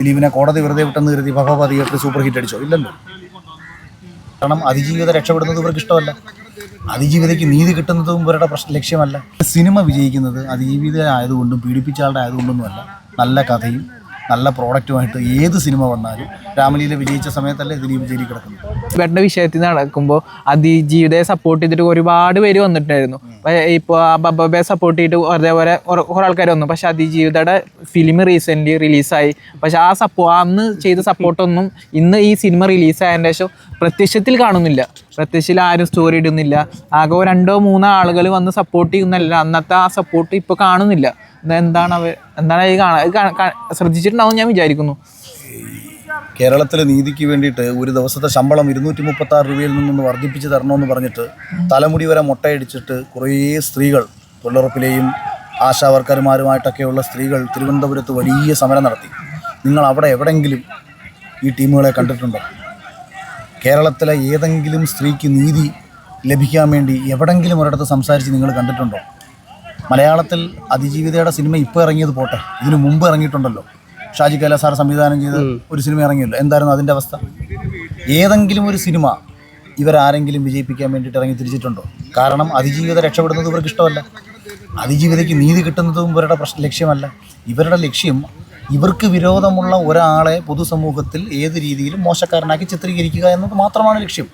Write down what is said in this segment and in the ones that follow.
ദിലീപിനെ കോടതി വെറുതെ വിട്ടെന്ന് കരുതി ഭഗവ തിയേറ്റർ സൂപ്പർ ഹിറ്റ് അടിച്ചോ? ഇല്ലല്ലോ. കാരണം അതിജീവിത രക്ഷപ്പെടുന്നത് ഇവർക്ക് ഇഷ്ടമല്ല. അതിജീവിതയ്ക്ക് നീതി കിട്ടുന്നതും ഇവരുടെ ലക്ഷ്യമല്ല. സിനിമ വിജയിക്കുന്നത് അതിജീവിത ആയതുകൊണ്ടും പീഡിപ്പിച്ച ആളുടെ ആയതുകൊണ്ടൊന്നുമല്ല. നല്ല കഥയും നല്ല പ്രോഡക്റ്റുമായിട്ട് ഏത് സിനിമ വന്നാലും രാമലീല വിജയിച്ച സമയത്തല്ലേ ദിലീപ് ജയിലിൽ കിടക്കുന്നത്. ഇവരുടെ വിഷയത്തിൽ നടക്കുമ്പോൾ അതിജീവിതയെ സപ്പോർട്ട് ചെയ്തിട്ട് ഒരുപാട് പേര് വന്നിട്ടുണ്ടായിരുന്നു. ഇപ്പോൾ ബബ്ബയെ സപ്പോർട്ട് ചെയ്തിട്ട് അതേപോലെ കുറേ ആൾക്കാർ വന്നു. പക്ഷെ അതിജീവിതയുടെ ഫിലിം റീസെൻ്റ്ലി റിലീസായി. പക്ഷെ അന്ന് ചെയ്ത സപ്പോർട്ടൊന്നും ഇന്ന് ഈ സിനിമ റിലീസായതിൻ്റെ ശേഷം പ്രത്യക്ഷത്തിൽ കാണുന്നില്ല. പ്രത്യക്ഷത്തിൽ ആരും സ്റ്റോറി ഇടുന്നില്ല. ആകെ 2-3 ആളുകൾ വന്ന് സപ്പോർട്ട് ചെയ്യുന്നല്ല. അന്നത്തെ ആ സപ്പോർട്ട് ഇപ്പോൾ കാണുന്നില്ല. എന്താണ് ഈ ശ്രദ്ധിച്ചിട്ടുണ്ടാവും ഞാൻ വിചാരിക്കുന്നു. കേരളത്തിലെ നീതിക്ക് വേണ്ടിയിട്ട് ഒരു ദിവസത്തെ ശമ്പളം 236 രൂപയിൽ നിന്നൊന്ന് വർദ്ധിപ്പിച്ച് തരണമെന്ന് പറഞ്ഞിട്ട് തലമുടി വരെ മുട്ടയടിച്ചിട്ട് കുറേ സ്ത്രീകൾ, തൊഴിലുറപ്പിലെയും ആശാവർക്കർമാരുമായിട്ടൊക്കെയുള്ള സ്ത്രീകൾ തിരുവനന്തപുരത്ത് വലിയ സമരം നടത്തി. നിങ്ങൾ അവിടെ എവിടെയെങ്കിലും ഈ ടീമുകളെ കണ്ടിട്ടുണ്ടോ? കേരളത്തിലെ ഏതെങ്കിലും സ്ത്രീക്ക് നീതി ലഭിക്കാൻ വേണ്ടി എവിടെയെങ്കിലും ഒരിടത്ത് സംസാരിച്ച് നിങ്ങൾ കണ്ടിട്ടുണ്ടോ? മലയാളത്തിൽ അതിജീവിതയുടെ സിനിമ ഇപ്പോൾ ഇറങ്ങിയത് പോട്ടെ, ഇതിനു മുമ്പ് ഇറങ്ങിയിട്ടുണ്ടല്ലോ. ഷാജി കൈലാസാർ സംവിധാനം ചെയ്ത് ഒരു സിനിമ ഇറങ്ങിയല്ലോ. എന്തായിരുന്നു അതിൻ്റെ അവസ്ഥ? ഏതെങ്കിലും ഒരു സിനിമ ഇവരാരെങ്കിലും വിജയിപ്പിക്കാൻ വേണ്ടിയിട്ട് ഇറങ്ങി തിരിച്ചിട്ടുണ്ടോ? കാരണം അതിജീവിത രക്ഷപ്പെടുന്നത് ഇവർക്ക് ഇഷ്ടമല്ല. അതിജീവിതയ്ക്ക് നീതി കിട്ടുന്നതും ഇവരുടെ ലക്ഷ്യമല്ല. ഇവരുടെ ലക്ഷ്യം ഇവർക്ക് വിരോധമുള്ള ഒരാളെ പൊതുസമൂഹത്തിൽ ഏത് രീതിയിലും മോശക്കാരനാക്കി ചിത്രീകരിക്കുക എന്നത് മാത്രമാണ് ലക്ഷ്യം.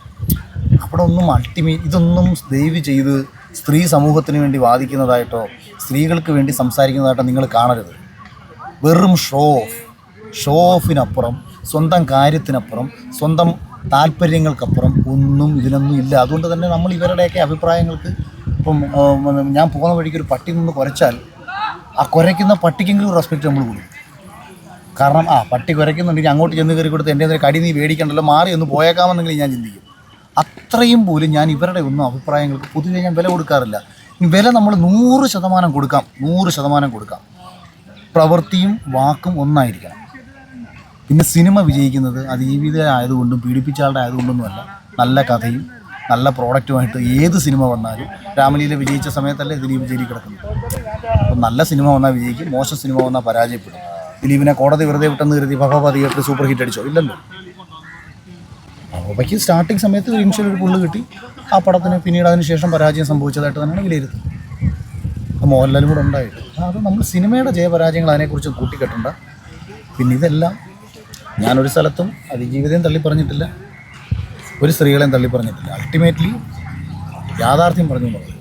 അവിടെ ഒന്നും ഇതൊന്നും ദയവ് ചെയ്ത് സ്ത്രീ സമൂഹത്തിന് വേണ്ടി വാദിക്കുന്നതായിട്ടോ സ്ത്രീകൾക്ക് വേണ്ടി സംസാരിക്കുന്നതായിട്ടോ നിങ്ങൾ കാണരുത്. വെറും ഷോ ഓഫിനപ്പുറം, സ്വന്തം കാര്യത്തിനപ്പുറം, സ്വന്തം താല്പര്യങ്ങൾക്കപ്പുറം ഒന്നും ഇതിനൊന്നും ഇല്ല. അതുകൊണ്ട് തന്നെ നമ്മൾ ഇവരുടെയൊക്കെ അഭിപ്രായങ്ങൾക്ക് ഇപ്പം ഞാൻ പോകുന്ന വഴിക്ക് ഒരു പട്ടി നിന്ന് കുരച്ചാൽ ആ കുരയ്ക്കുന്ന പട്ടിക്കെങ്കിലും റെസ്പെക്റ്റ് നമ്മൾ കൊടുക്കും. കാരണം പട്ടി കുരയ്ക്കുന്നുണ്ടെങ്കിൽ അങ്ങോട്ട് ചെന്ന് കയറി കൊടുത്ത് എൻ്റെ കടി നീ മേടിക്കണ്ടല്ലോ, മാറി ഒന്ന് പോയേക്കാമെന്നെങ്കിലും ഞാൻ ചിന്തിക്കും. അത്രയും പോലും ഞാൻ ഇവരുടെ ഒന്നും അഭിപ്രായങ്ങൾക്ക് പൊതുവെ ഞാൻ വില കൊടുക്കാറില്ല. വില നമ്മൾ 100% കൊടുക്കാം, 100% കൊടുക്കാം. പ്രവൃത്തിയും വാക്കും ഒന്നായിരിക്കണം. പിന്നെ സിനിമ വിജയിക്കുന്നത് അതിജീവിത ആയതുകൊണ്ടും പീഡിപ്പിച്ച ആളുടെ ആയതുകൊണ്ടൊന്നുമല്ല. നല്ല കഥയും നല്ല പ്രോഡക്റ്റുമായിട്ട് ഏത് സിനിമ വന്നാലും രാമലീല വിജയിച്ച സമയത്തല്ലേ ദിലീപ് ജയിലിൽ കിടക്കുന്നത്. അപ്പം നല്ല സിനിമ വന്നാൽ വിജയിക്കും, മോശം സിനിമ വന്നാൽ പരാജയപ്പെടും. ദിലീപിനെ കോടതി വെറുതെ വിട്ടെന്ന് കരുതി ഭഗവ തിയേറ്റർ സൂപ്പർ ഹിറ്റ് അടിച്ചോ? ഇല്ലല്ലോ. ഭഗവയ്ക്ക് സ്റ്റാർട്ടിങ് സമയത്ത് ഒരു ഇനിഷ്യൽ ഒരു പുള്ള് കിട്ടി. ആ പടത്തിന് പിന്നീട് അതിന് ശേഷം പരാജയം സംഭവിച്ചതായിട്ട് തന്നെയാണ് വിലയിരുത്തുന്നത്. മോഹൻലാലും കൂടെ ഉണ്ടായിട്ട് അത് നമ്മൾ സിനിമയുടെ ജയപരാജയങ്ങൾ അതിനെക്കുറിച്ച് കൂട്ടിക്കെട്ടണ്ട. പിന്നെ ഇതെല്ലാം ഞാനൊരു സ്ഥലത്തും അതിജീവിതയും തള്ളിപ്പറഞ്ഞിട്ടില്ല, ഒരു സ്ത്രീകളെയും തള്ളിപ്പറഞ്ഞിട്ടില്ല. അൾട്ടിമേറ്റ്ലി യാഥാർത്ഥ്യം പറഞ്ഞു എന്നുള്ളത്.